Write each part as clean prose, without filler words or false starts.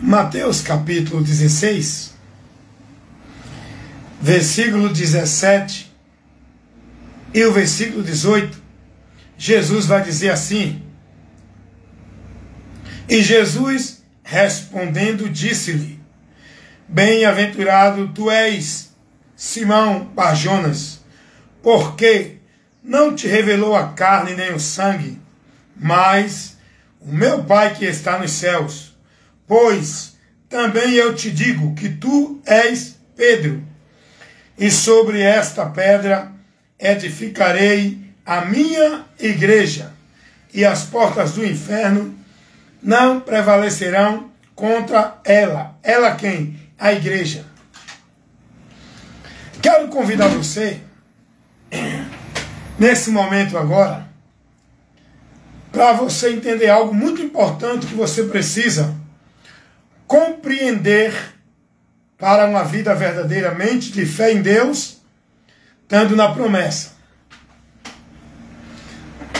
Mateus capítulo 16, versículo 17 e o versículo 18, Jesus vai dizer assim: E Jesus respondendo disse-lhe: Bem-aventurado tu és, Simão Bar-Jonas, porque não te revelou a carne nem o sangue, mas o meu Pai que está nos céus. Pois também eu te digo que tu és Pedro, e sobre esta pedra edificarei a minha igreja, e as portas do inferno não prevalecerão contra ela. Ela quem? A igreja. Quero convidar você, nesse momento agora, para você entender algo muito importante que você precisa compreender para uma vida verdadeiramente de fé em Deus, estando na promessa.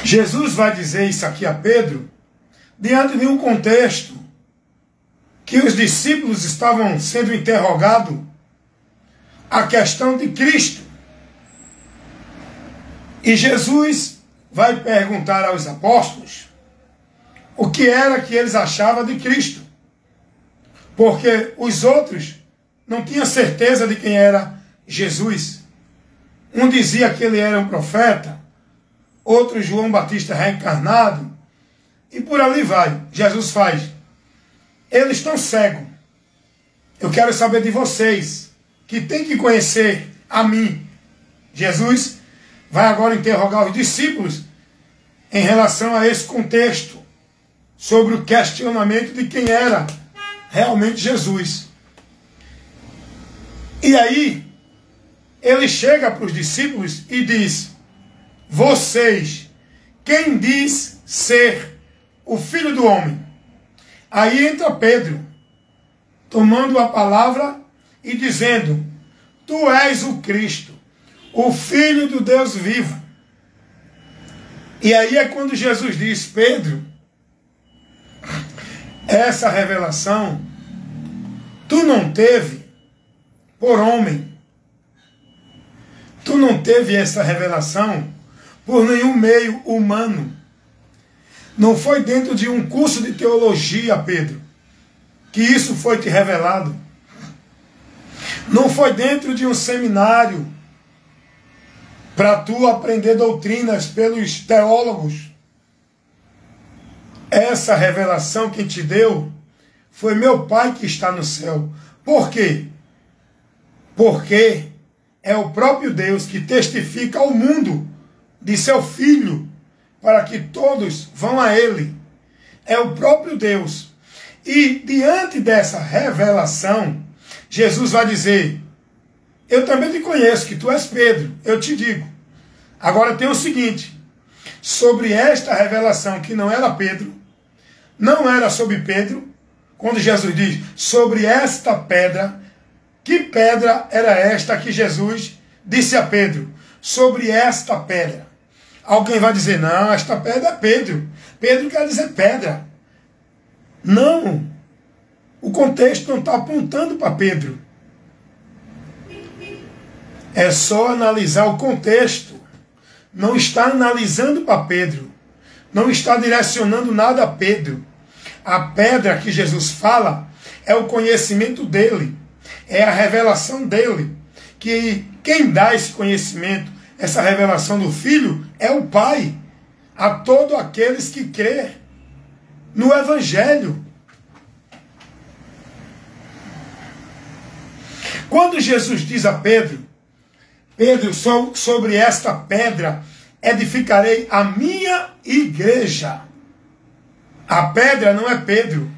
Jesus vai dizer isso aqui a Pedro, diante de um contexto que os discípulos estavam sendo interrogados a questão de Cristo. E Jesus vai perguntar aos apóstolos o que era que eles achavam de Cristo. Porque os outros não tinham certeza de quem era Jesus. Um dizia que ele era um profeta, outro João Batista reencarnado, e por ali vai. Jesus faz: eles estão cegos. Eu quero saber de vocês, que tem que conhecer a mim. Jesus vai agora interrogar os discípulos em relação a esse contexto, sobre o questionamento de quem era realmente Jesus. E aí, ele chega para os discípulos e diz: vocês, quem diz ser o Filho do Homem? Aí entra Pedro, tomando a palavra e dizendo: tu és o Cristo, o Filho do Deus vivo. E aí é quando Jesus diz: Pedro, essa revelação tu não teve por homem. Tu não teve essa revelação por nenhum meio humano. Não foi dentro de um curso de teologia, Pedro, que isso foi te revelado. Não foi dentro de um seminário para tu aprender doutrinas pelos teólogos. Essa revelação que te deu foi meu Pai que está no céu. Por quê? Porque é o próprio Deus que testifica ao mundo de seu Filho, para que todos vão a Ele. É o próprio Deus. E diante dessa revelação, Jesus vai dizer: eu também te conheço, que tu és Pedro, eu te digo. Agora tem o seguinte: sobre esta revelação que não era Pedro, não era sobre Pedro, quando Jesus diz sobre esta pedra, que pedra era esta que Jesus disse a Pedro? Sobre esta pedra. Alguém vai dizer: não, esta pedra é Pedro. Pedro quer dizer pedra. Não. O contexto não está apontando para Pedro. É só analisar o contexto. Não está analisando para Pedro. Não está direcionando nada a Pedro. A pedra que Jesus fala é o conhecimento dele. É a revelação dele. Que quem dá esse conhecimento, essa revelação do Filho, é o Pai. A todos aqueles que crê no Evangelho. Quando Jesus diz a Pedro: Pedro, sobre esta pedra edificarei a minha igreja. A pedra não é Pedro,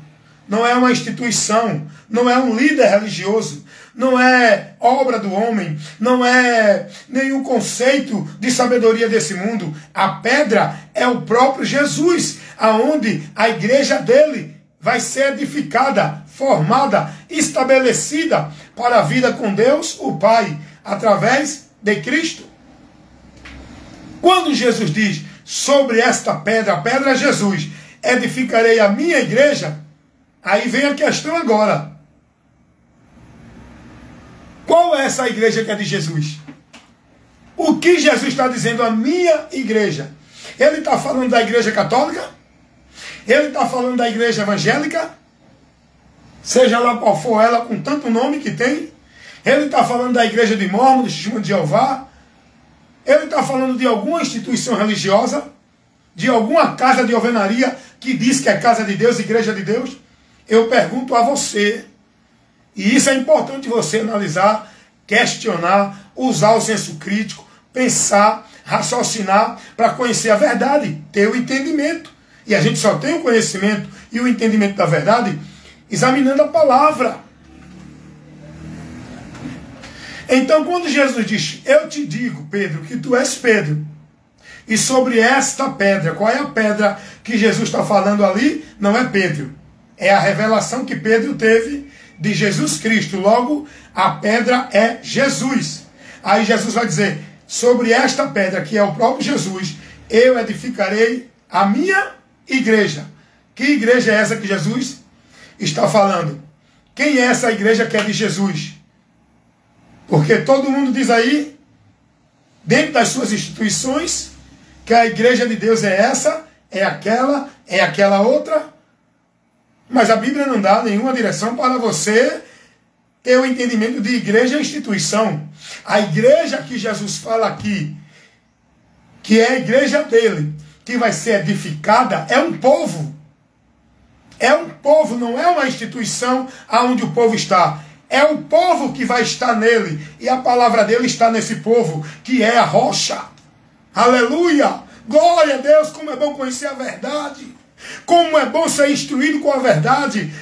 não é uma instituição, não é um líder religioso, não é obra do homem, não é nenhum conceito de sabedoria desse mundo. A pedra é o próprio Jesus, aonde a igreja dele vai ser edificada, formada, estabelecida para a vida com Deus, o Pai, através de Cristo. Quando Jesus diz sobre esta pedra, a pedra é Jesus, edificarei a minha igreja, Aí vem a questão agora. Qual é essa igreja que é de Jesus? O que Jesus está dizendo à minha igreja? Ele está falando da igreja católica? Ele está falando da igreja evangélica? Seja lá qual for ela, com tanto nome que tem? Ele está falando da igreja de Mórmon, do Testemunho de Jeová? Ele está falando de alguma instituição religiosa? De alguma casa de alvenaria que diz que é casa de Deus, igreja de Deus? Eu pergunto a você, e isso é importante você analisar, questionar, usar o senso crítico, pensar, raciocinar para conhecer a verdade, ter o entendimento. E a gente só tem o conhecimento e o entendimento da verdade examinando a palavra. Então, quando Jesus diz, eu te digo, Pedro, que tu és Pedro, e sobre esta pedra, qual é a pedra que Jesus está falando ali? Não é Pedro. É a revelação que Pedro teve de Jesus Cristo. Logo, a pedra é Jesus. Aí Jesus vai dizer, sobre esta pedra, que é o próprio Jesus, eu edificarei a minha igreja. Que igreja é essa que Jesus está falando? Quem é essa igreja que é de Jesus? Porque todo mundo diz aí, dentro das suas instituições, que a igreja de Deus é essa, é aquela outra. Mas a Bíblia não dá nenhuma direção para você ter o entendimento de igreja e instituição. A igreja que Jesus fala aqui, que é a igreja dele, que vai ser edificada, é um povo. É um povo, não é uma instituição aonde o povo está. É o povo que vai estar nele. E a palavra dele está nesse povo, que é a rocha. Aleluia! Glória a Deus, como é bom conhecer a verdade. Como é bom ser instruído com a verdade.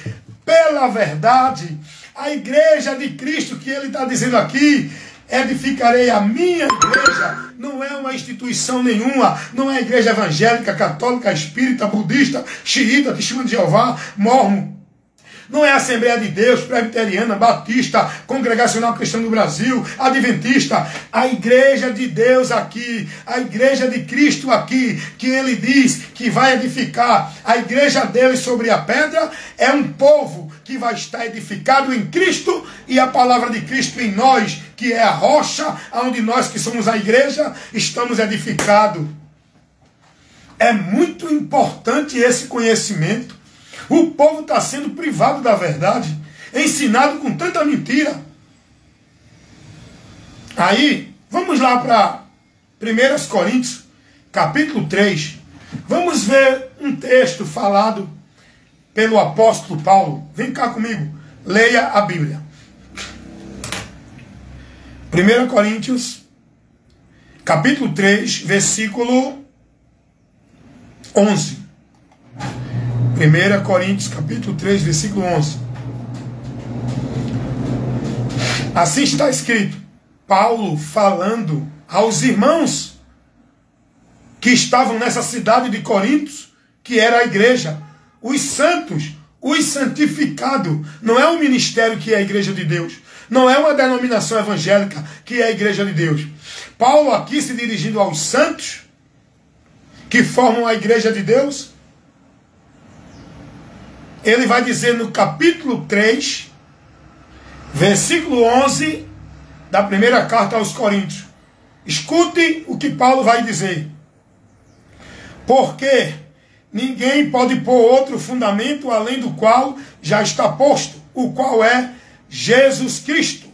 Pela verdade. A igreja de Cristo que ele está dizendo aqui, edificarei a minha igreja. Não é uma instituição nenhuma. Não é igreja evangélica, católica, espírita, budista, xiita, testemunho de Jeová, mórmon. Não é a Assembleia de Deus, Presbiteriana, Batista, Congregacional Cristã do Brasil, Adventista. A igreja de Deus aqui, a igreja de Cristo aqui, que ele diz que vai edificar a igreja dele sobre a pedra, é um povo que vai estar edificado em Cristo e a palavra de Cristo em nós, que é a rocha, onde nós que somos a igreja, estamos edificados. É muito importante esse conhecimento. O povo está sendo privado da verdade, ensinado com tanta mentira. Aí, vamos lá para 1 Coríntios, capítulo 3. Vamos ver um texto falado pelo apóstolo Paulo. Vem cá comigo, leia a Bíblia. 1 Coríntios, capítulo 3, versículo 11. 1 Coríntios, capítulo 3, versículo 11. Assim está escrito, Paulo falando aos irmãos que estavam nessa cidade de Corinto, que era a igreja, os santos, os santificados. Não é um ministério que é a igreja de Deus. Não é uma denominação evangélica que é a igreja de Deus. Paulo aqui se dirigindo aos santos, que formam a igreja de Deus, ele vai dizer no capítulo 3, versículo 11, da primeira carta aos Coríntios. Escute o que Paulo vai dizer. Porque ninguém pode pôr outro fundamento além do qual já está posto, o qual é Jesus Cristo.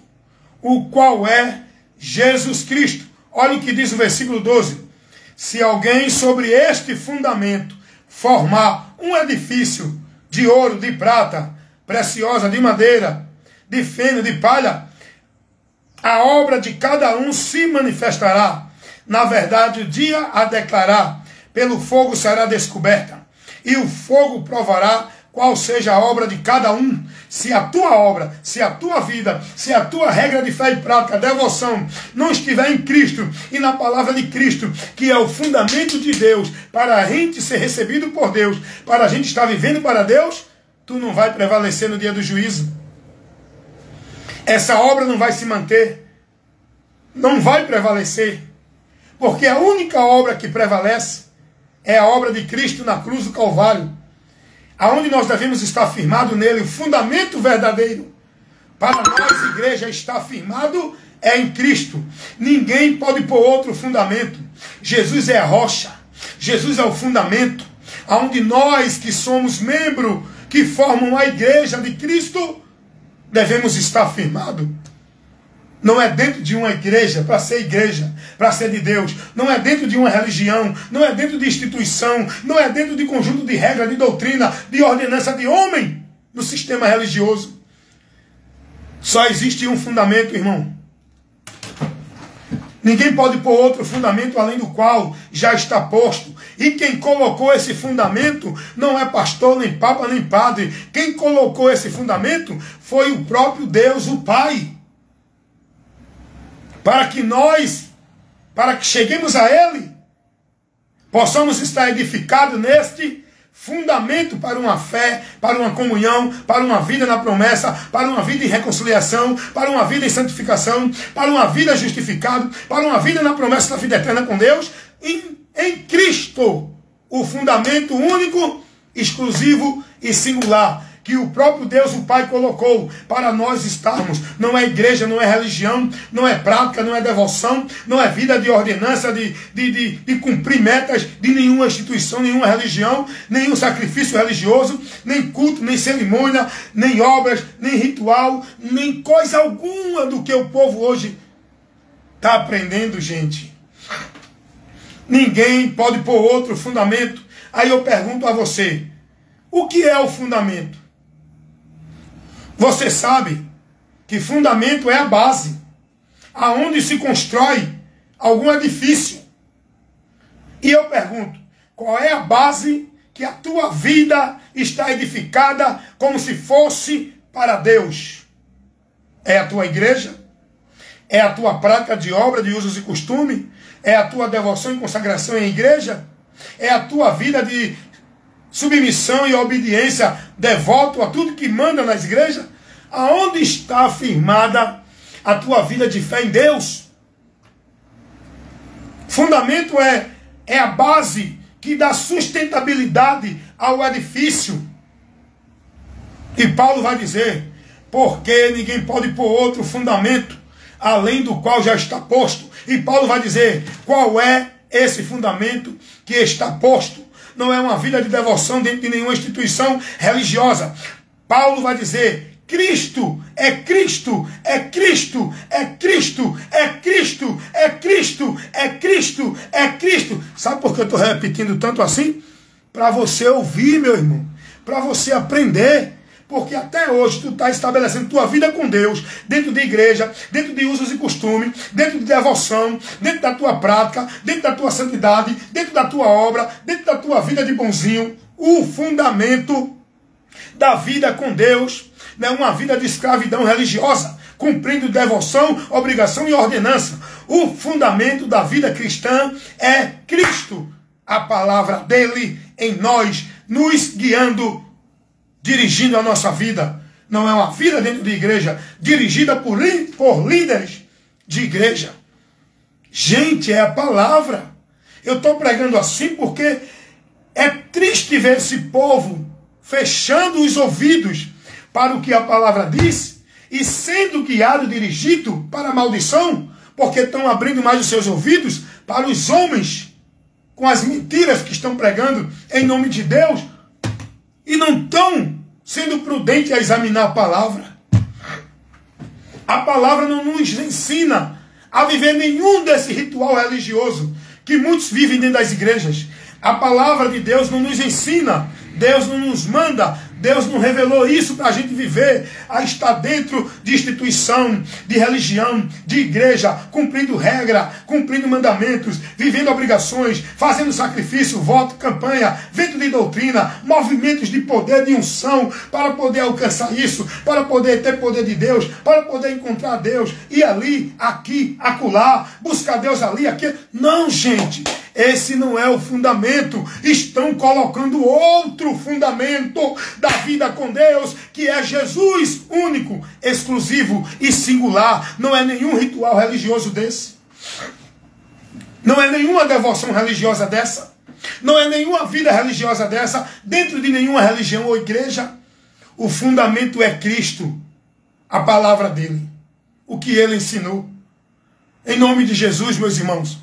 O qual é Jesus Cristo. Olha o que diz o versículo 12. Se alguém sobre este fundamento formar um edifício de ouro, de prata, preciosa, de madeira, de feno, de palha, a obra de cada um se manifestará. Na verdade, o dia a declarar, pelo fogo será descoberta, e o fogo provará qual seja a obra de cada um. Se a tua obra, se a tua vida, se a tua regra de fé e prática, devoção, não estiver em Cristo e na palavra de Cristo, que é o fundamento de Deus, para a gente ser recebido por Deus, para a gente estar vivendo para Deus, tu não vai prevalecer no dia do juízo. Essa obra não vai se manter, não vai prevalecer, porque a única obra que prevalece é a obra de Cristo na cruz do Calvário. aonde nós devemos estar firmados nele, o fundamento verdadeiro. Para nós, igreja, estar firmado é em Cristo. Ninguém pode pôr outro fundamento. Jesus é a rocha. Jesus é o fundamento. Aonde nós que somos membros, que formam a igreja de Cristo, devemos estar firmados. Não é dentro de uma igreja, para ser de Deus. Não é dentro de uma religião, não é dentro de instituição, não é dentro de conjunto de regras, de doutrina, de ordenança de homem, no sistema religioso. Só existe um fundamento, irmão. Ninguém pode pôr outro fundamento além do qual já está posto. E quem colocou esse fundamento não é pastor, nem papa, nem padre. Quem colocou esse fundamento foi o próprio Deus, o Pai. Para que cheguemos a Ele, possamos estar edificados neste fundamento para uma fé, para uma comunhão, para uma vida na promessa, para uma vida em reconciliação, para uma vida em santificação, para uma vida justificada, para uma vida na promessa da vida eterna com Deus, em Cristo, o fundamento único, exclusivo e singular, que o próprio Deus, o Pai, colocou para nós estarmos. Não é igreja, não é religião, não é prática, não é devoção, não é vida de ordenança, de cumprir metas de nenhuma instituição, nenhuma religião, nenhum sacrifício religioso, nem culto, nem cerimônia, nem obras, nem ritual, nem coisa alguma do que o povo hoje está aprendendo, gente. Ninguém pode pôr outro fundamento. Aí eu pergunto a você, o que é o fundamento? Você sabe que fundamento é a base, aonde se constrói algum edifício. E eu pergunto, qual é a base que a tua vida está edificada como se fosse para Deus? É a tua igreja? É a tua prática de obra, de usos e costumes? É a tua devoção e consagração em igreja? É a tua vida de submissão e obediência devoto a tudo que manda nas igrejas? Aonde está afirmada a tua vida de fé em Deus? Fundamento é a base que dá sustentabilidade ao edifício. E Paulo vai dizer, porque ninguém pode pôr outro fundamento além do qual já está posto. E Paulo vai dizer, qual é esse fundamento que está posto? Não é uma vida de devoção dentro de nenhuma instituição religiosa. Paulo vai dizer, Cristo, é Cristo, é Cristo, é Cristo, é Cristo, é Cristo, é Cristo, é Cristo. Sabe por que eu estou repetindo tanto assim? Para você ouvir, meu irmão, para você aprender. Porque até hoje tu está estabelecendo tua vida com Deus, dentro de igreja, dentro de usos e costumes, dentro de devoção, dentro da tua prática, dentro da tua santidade, dentro da tua obra, dentro da tua vida de bonzinho. O fundamento da vida com Deus não é uma vida de escravidão religiosa, cumprindo devoção, obrigação e ordenança. O fundamento da vida cristã é Cristo, a palavra dele em nós, nos guiando, dirigindo a nossa vida. Não é uma vida dentro de igreja, dirigida por líderes de igreja. Gente, é a palavra. Eu estou pregando assim porque é triste ver esse povo fechando os ouvidos para o que a palavra diz e sendo guiado, dirigido para a maldição, porque estão abrindo mais os seus ouvidos para os homens com as mentiras que estão pregando em nome de Deus e não estão sendo prudentes a examinar a palavra. A palavra não nos ensina a viver nenhum desse ritual religioso que muitos vivem dentro das igrejas. A palavra de Deus não nos ensina, Deus não nos manda, Deus não revelou isso para a gente viver, a estar dentro de instituição, de religião, de igreja, cumprindo regra, cumprindo mandamentos, vivendo obrigações, fazendo sacrifício, voto, campanha, vento de doutrina, movimentos de poder, de unção, para poder alcançar isso, para poder ter poder de Deus, para poder encontrar Deus, ir ali, aqui, acolá, buscar Deus ali, aqui. Não, gente, esse não é o fundamento. Estão colocando outro fundamento da vida com Deus, que é Jesus, único, exclusivo e singular. Não é nenhum ritual religioso desse. Não é nenhuma devoção religiosa dessa. não é nenhuma vida religiosa dessa, dentro de nenhuma religião ou igreja. O fundamento é Cristo, a palavra dele, o que ele ensinou. Em nome de Jesus, meus irmãos,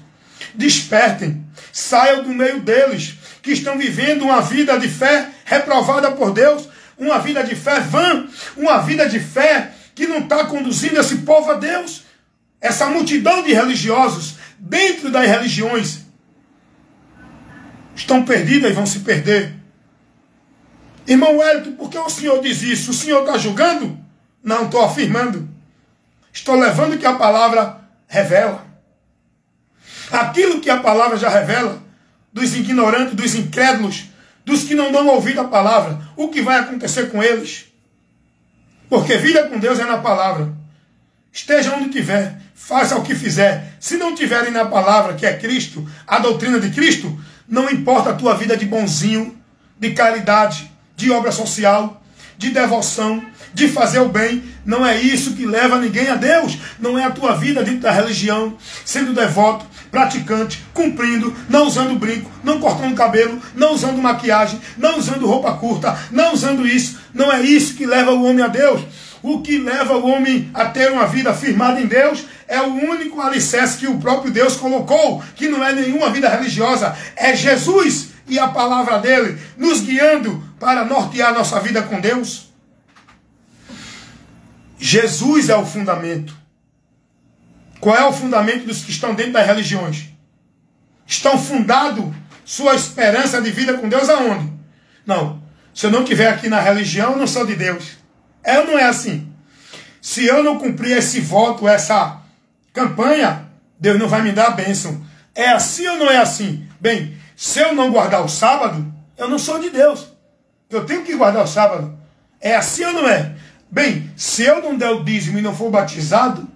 despertem, saiam do meio deles, que estão vivendo uma vida de fé reprovada por Deus, uma vida de fé vã, uma vida de fé que não está conduzindo esse povo a Deus. Essa multidão de religiosos dentro das religiões estão perdidas e vão se perder. Irmão Wellington, por que o senhor diz isso? O senhor está julgando? Não, estou afirmando. Estou levando o que a palavra revela. Aquilo que a palavra já revela, dos ignorantes, dos incrédulos, dos que não dão ouvido à palavra, o que vai acontecer com eles? Porque vida com Deus é na palavra. Esteja onde tiver, faça o que fizer. Se não tiverem na palavra, que é Cristo, a doutrina de Cristo, não importa a tua vida de bonzinho, de caridade, de obra social, de devoção, de fazer o bem. Não é isso que leva ninguém a Deus. Não é a tua vida dentro da religião, sendo devoto, praticante, cumprindo, não usando brinco, não cortando cabelo, não usando maquiagem, não usando roupa curta, não usando isso. Não é isso que leva o homem a Deus. O que leva o homem a ter uma vida firmada em Deus é o único alicerce que o próprio Deus colocou, que não é nenhuma vida religiosa, é Jesus e a palavra dele, nos guiando para nortear nossa vida com Deus. Jesus é o fundamento. Qual é o fundamento dos que estão dentro das religiões? Estão fundados sua esperança de vida com Deus aonde? Não, se eu não estiver aqui na religião, eu não sou de Deus. É ou não é assim? Se eu não cumprir esse voto, essa campanha, Deus não vai me dar a bênção. É assim ou não é assim? Bem, se eu não guardar o sábado, eu não sou de Deus. Eu tenho que guardar o sábado. É assim ou não é? Bem, se eu não der o dízimo e não for batizado,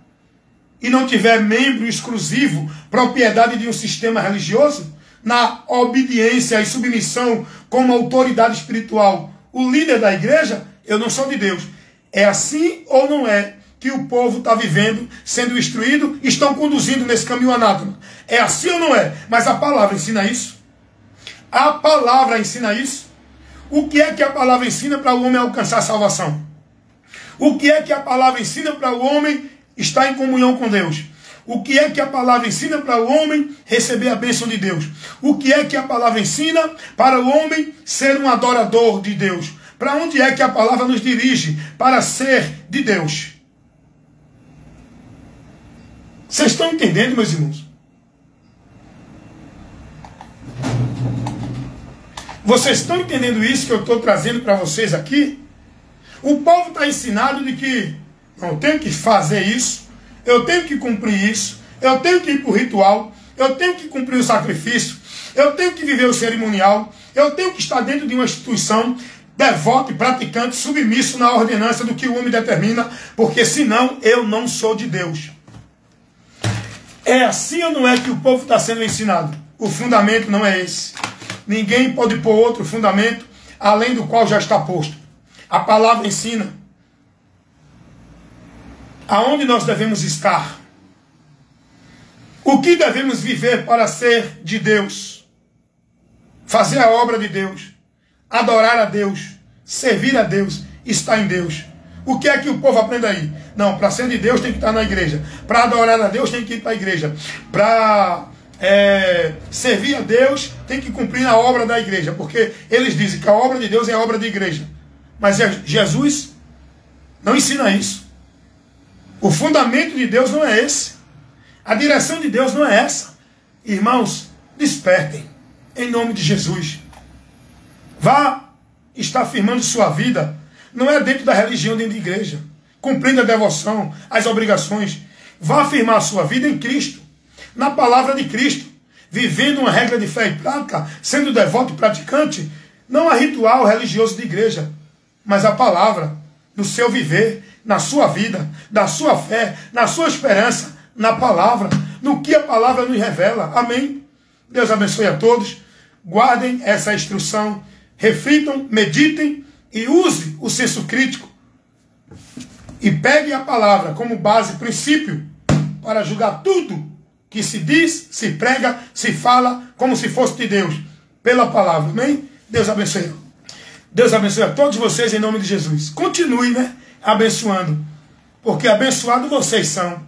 e não tiver membro exclusivo, propriedade de um sistema religioso, na obediência e submissão como autoridade espiritual, o líder da igreja, eu não sou de Deus. É assim ou não é que o povo está vivendo, sendo instruído, estão conduzindo nesse caminho anátema? É assim ou não é? Mas a palavra ensina isso. A palavra ensina isso. O que é que a palavra ensina para o homem alcançar a salvação? O que é que a palavra ensina para o homem estar em comunhão com Deus? O que é que a palavra ensina para o homem receber a bênção de Deus? O que é que a palavra ensina para o homem ser um adorador de Deus? Para onde é que a palavra nos dirige para ser de Deus? Vocês estão entendendo, meus irmãos? Vocês estão entendendo isso que eu estou trazendo para vocês aqui? O povo está ensinado de que eu tenho que fazer isso, eu tenho que cumprir isso, eu tenho que ir para o ritual, eu tenho que cumprir o sacrifício, eu tenho que viver o cerimonial, eu tenho que estar dentro de uma instituição devoto e praticante, submisso na ordenança do que o homem determina, porque senão eu não sou de Deus. É assim ou não é que o povo está sendo ensinado? O fundamento não é esse. Ninguém pode pôr outro fundamento além do qual já está posto. A palavra ensina aonde nós devemos estar, o que devemos viver para ser de Deus, fazer a obra de Deus, adorar a Deus, servir a Deus, estar em Deus. O que é que o povo aprende aí? Não, para ser de Deus tem que estar na igreja, para adorar a Deus tem que ir para a igreja, para servir a Deus tem que cumprir a obra da igreja, porque eles dizem que a obra de Deus é a obra da igreja, mas Jesus não ensina isso. O fundamento de Deus não é esse, a direção de Deus não é essa. Irmãos, despertem em nome de Jesus. Vá estar firmando sua vida, não é dentro da religião, dentro da igreja, cumprindo a devoção, as obrigações. Vá afirmar a sua vida em Cristo, na palavra de Cristo, vivendo uma regra de fé e prática, sendo devoto e praticante, não a ritual religioso de igreja, mas a palavra, no seu viver, na sua vida, na sua fé, na sua esperança, na palavra, no que a palavra nos revela. Amém? Deus abençoe a todos. Guardem essa instrução, reflitam, meditem e use o senso crítico. E pegue a palavra como base, princípio, para julgar tudo que se diz, se prega, se fala, como se fosse de Deus. pela palavra. Amém? Deus abençoe. Deus abençoe a todos vocês em nome de Jesus. Continue, né? Abençoando. Porque abençoados vocês são.